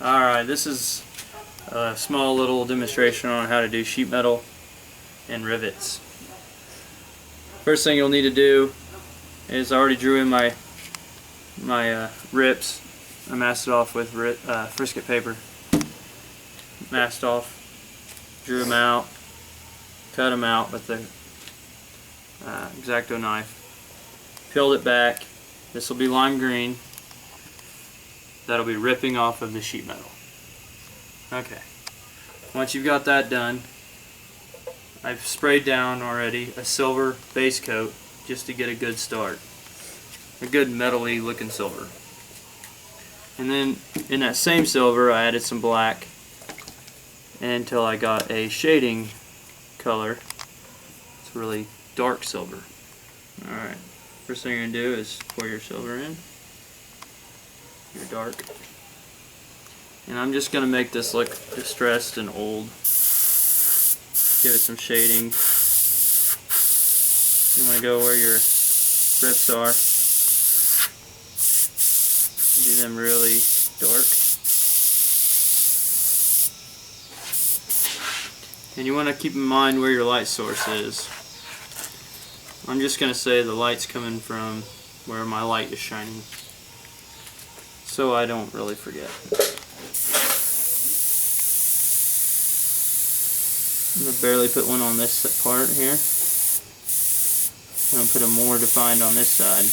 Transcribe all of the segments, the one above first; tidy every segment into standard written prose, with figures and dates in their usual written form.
Alright, this is a small little demonstration on how to do sheet metal and rivets. First thing you'll need to do is I already drew in my rips. I masked it off with frisket paper. Masked off, drew them out, cut them out with the X-Acto knife, peeled it back. This will be lime green. That'll be ripping off of the sheet metal. Okay, once you've got that done, I've sprayed down already a silver base coat just to get a good start. A good metal-y looking silver. And then in that same silver I added some black until I got a shading color. It's really dark silver. Alright, first thing you're going to do is pour your silver in. Your dark. And I'm just going to make this look distressed and old. Give it some shading. You want to go where your rips are. Do them really dark. And you want to keep in mind where your light source is. I'm just going to say the light's coming from where my light is shining, so I don't really forget. I'm going to barely put one on this part here. I'm going to put a more defined on this side.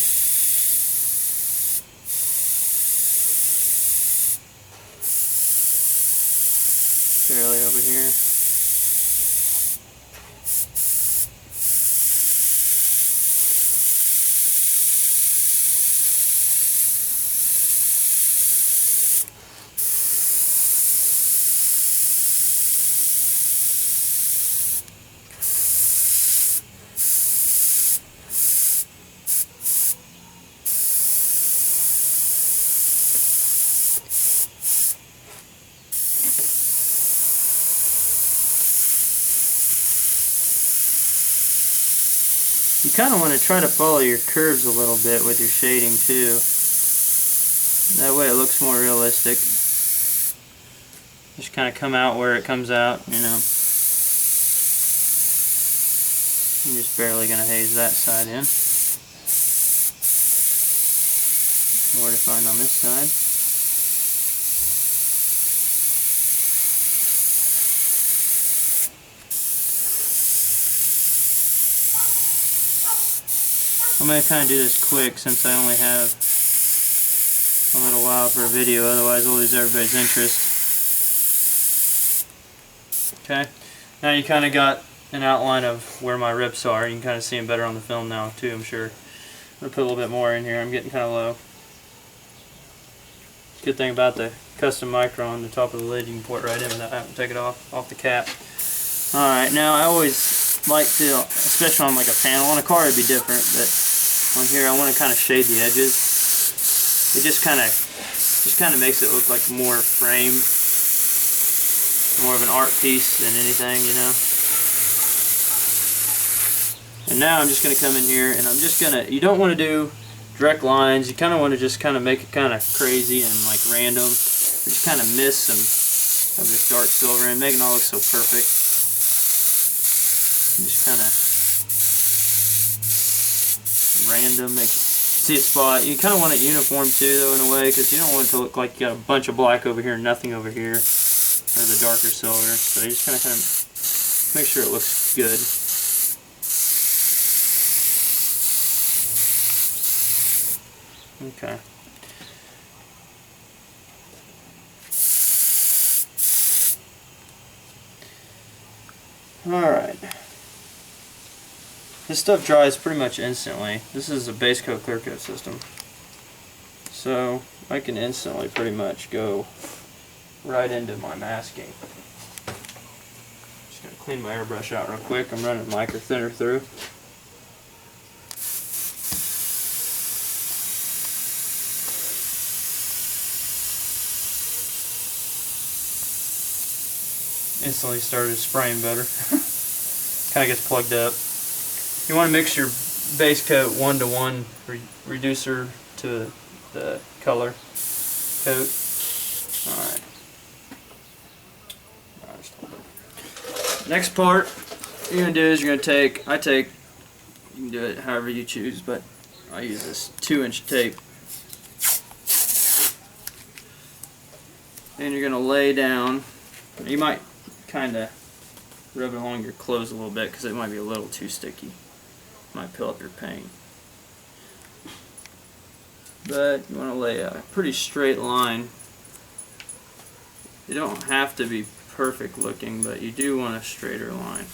Barely over here. You kind of want to try to follow your curves a little bit with your shading too. That way it looks more realistic. Just kind of come out where it comes out, you know. I'm just barely going to haze that side in. More defined on this side. I'm going to kind of do this quick since I only have a little while for a video, otherwise I'll lose everybody's interest. Okay, now you kind of got an outline of where my rips are. You can kind of see them better on the film now too, I'm sure. I'm going to put a little bit more in here. I'm getting kind of low. Good thing about the custom micron, the top of the lid, you can pour it right in without having to take it off the cap. Alright, now I always like to, especially on like a panel, on a car it'd be different, but on here I want to kind of shade the edges. It just kind of makes it look like more framed, more of an art piece than anything, you know. And now I'm just going to come in here and I'm just going to, you don't want to do direct lines, you kind of want to just kind of make it kind of crazy and like random. Just kind of miss some of this dark silver and make it all look so perfect. Just kind of random, see a spot. You kind of want it uniform too, though, in a way, because you don't want it to look like you got a bunch of black over here and nothing over here, or the darker silver. So you just kind of make sure it looks good. Okay. All right. This stuff dries pretty much instantly. This is a base coat clear coat system, so I can instantly pretty much go right into my masking. Just gonna clean my airbrush out real quick. I'm running micro thinner through. Instantly started spraying better. Kind of gets plugged up. You want to mix your base coat 1-to-1 reducer to the color coat. Alright. Next part you're gonna do is you're gonna take, you can do it however you choose, but I use this 2-inch tape. And you're gonna lay down. You might kind of rub it along your clothes a little bit because it might be a little too sticky. Might peel up your paint. But you want to lay a pretty straight line. You don't have to be perfect looking, but you do want a straighter line.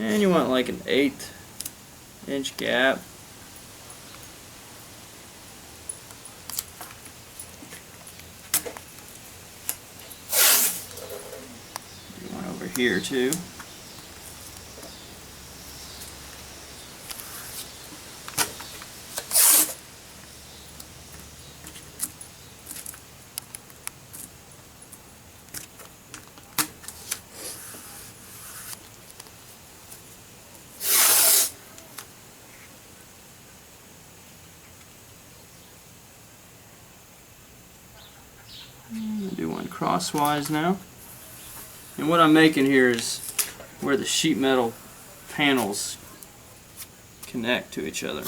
And you want like an 1/8 inch gap. Do one over here too. Do one crosswise now. And what I'm making here is where the sheet metal panels connect to each other.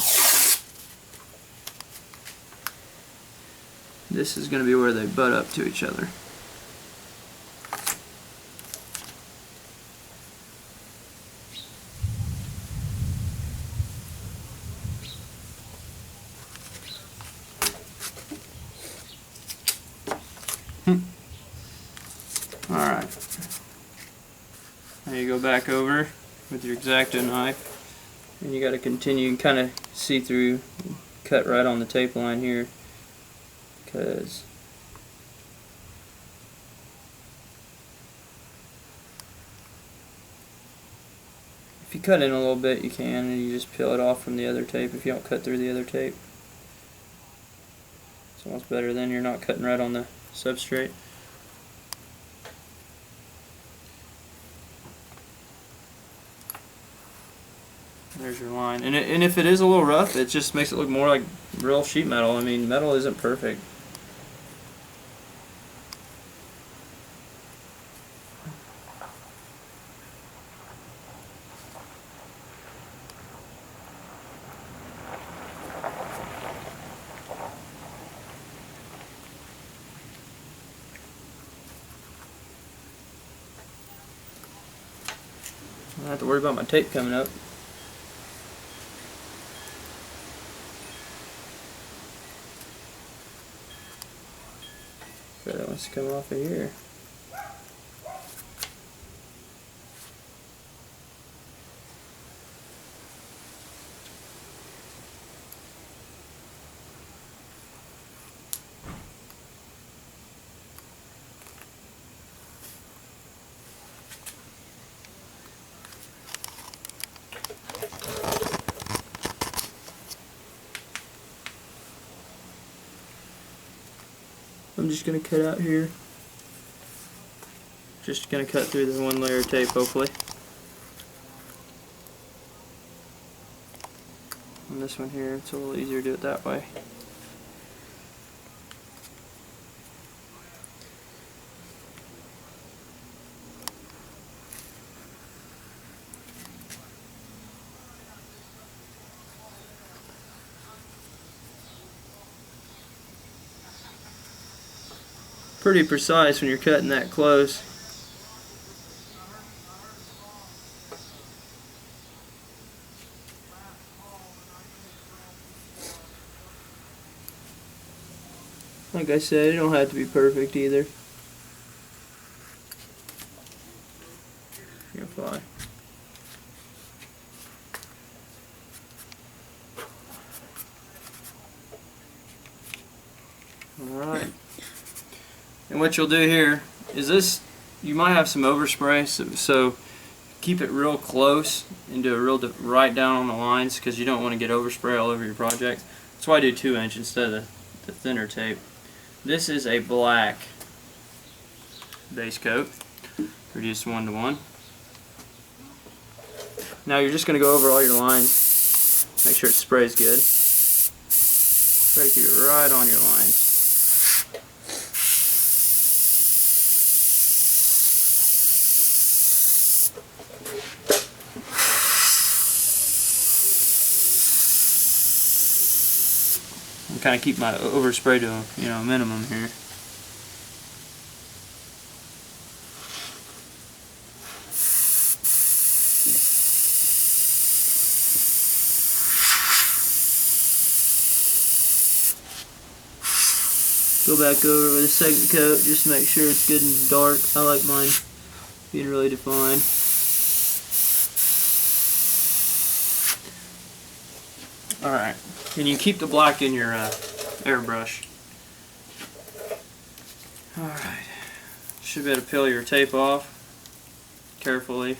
This is going to be where they butt up to each other. Alright. Now you go back over with your X-Acto knife, and you got to continue and kind of see through, cut right on the tape line here, because if you cut in a little bit you can, and you just peel it off from the other tape if you don't cut through the other tape. It's almost better then, you're not cutting right on the substrate. There's your line. And if it is a little rough, it just makes it look more like real sheet metal. I mean, metal isn't perfect. I don't have to worry about my tape coming up. That wants to come off of here. I'm just going to cut out here. Just going to cut through the one layer of tape, hopefully. And this one here, it's a little easier to do it that way. Pretty precise when you're cutting that close. Like I said, it don't have to be perfect either. You're fine. Alright. And what you'll do here is this, you might have some overspray, so keep it real close and do a real right down on the lines, because you don't want to get overspray all over your project. That's why I do 2-inch instead of the thinner tape. This is a black base coat, reduced 1:1. Now you're just going to go over all your lines, make sure it sprays good. Try to keep it right on your lines. kind of keep my overspray to a minimum here. Go back over with a second coat just to make sure it's good and dark. I like mine being really defined. Alright, and you keep the black in your airbrush. Alright, should be able to peel your tape off carefully.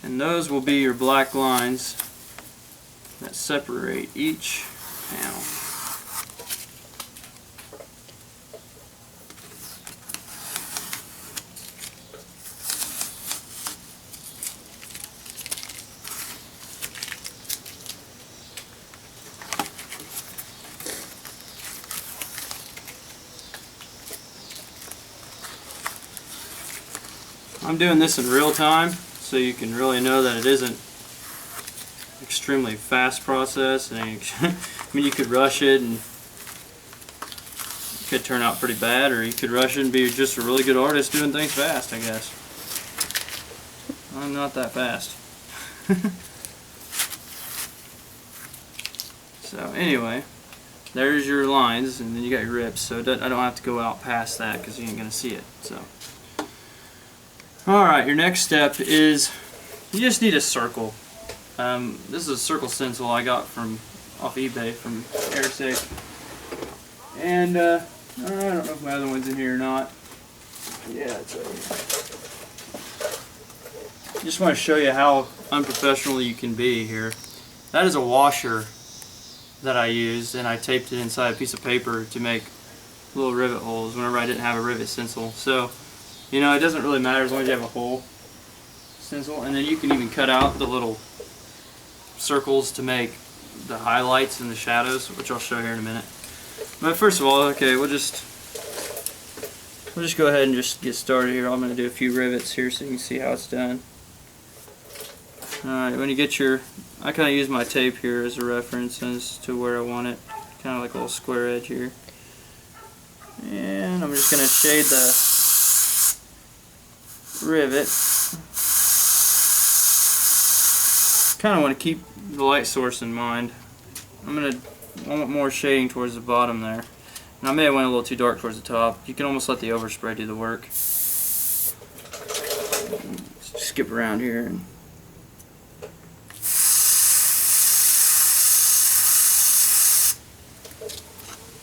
And those will be your black lines that separate each panel. I'm doing this in real time, so you can really know that it isn't extremely fast process. And I mean, you could rush it and it could turn out pretty bad, or you could rush it and be just a really good artist doing things fast, I guess. I'm not that fast. So anyway, there's your lines, and then you got your rips, so I don't have to go out past that because you ain't going to see it. So. Alright, your next step is you just need a circle. This is a circle stencil I got off eBay from Airsick. And I don't know if my other one's in here or not. Yeah, it's over here. Just want to show you how unprofessional you can be here. That is a washer that I used, and I taped it inside a piece of paper to make little rivet holes whenever I didn't have a rivet stencil. So, you know, it doesn't really matter as long as you have a hole stencil, and then you can even cut out the little circles to make the highlights and the shadows, which I'll show here in a minute. But first of all, okay, we'll just go ahead and just get started here. I'm going to do a few rivets here so you can see how it's done. Alright, when you get your, I kind of use my tape here as a reference as to where I want it, kind of like a little square edge here. And I'm just going to shade the rivet. Kind of want to keep the light source in mind. I want more shading towards the bottom there. And I may have went a little too dark towards the top. You can almost let the overspray do the work. Skip around here. And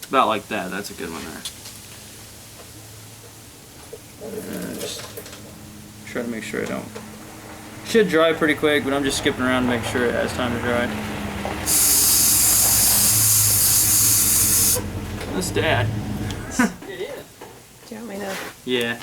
about like that. That's a good one there. Just try to make sure I don't. Should dry pretty quick, but I'm just skipping around to make sure it has time to dry. That's Dad. It is. Do you want me to? Yeah.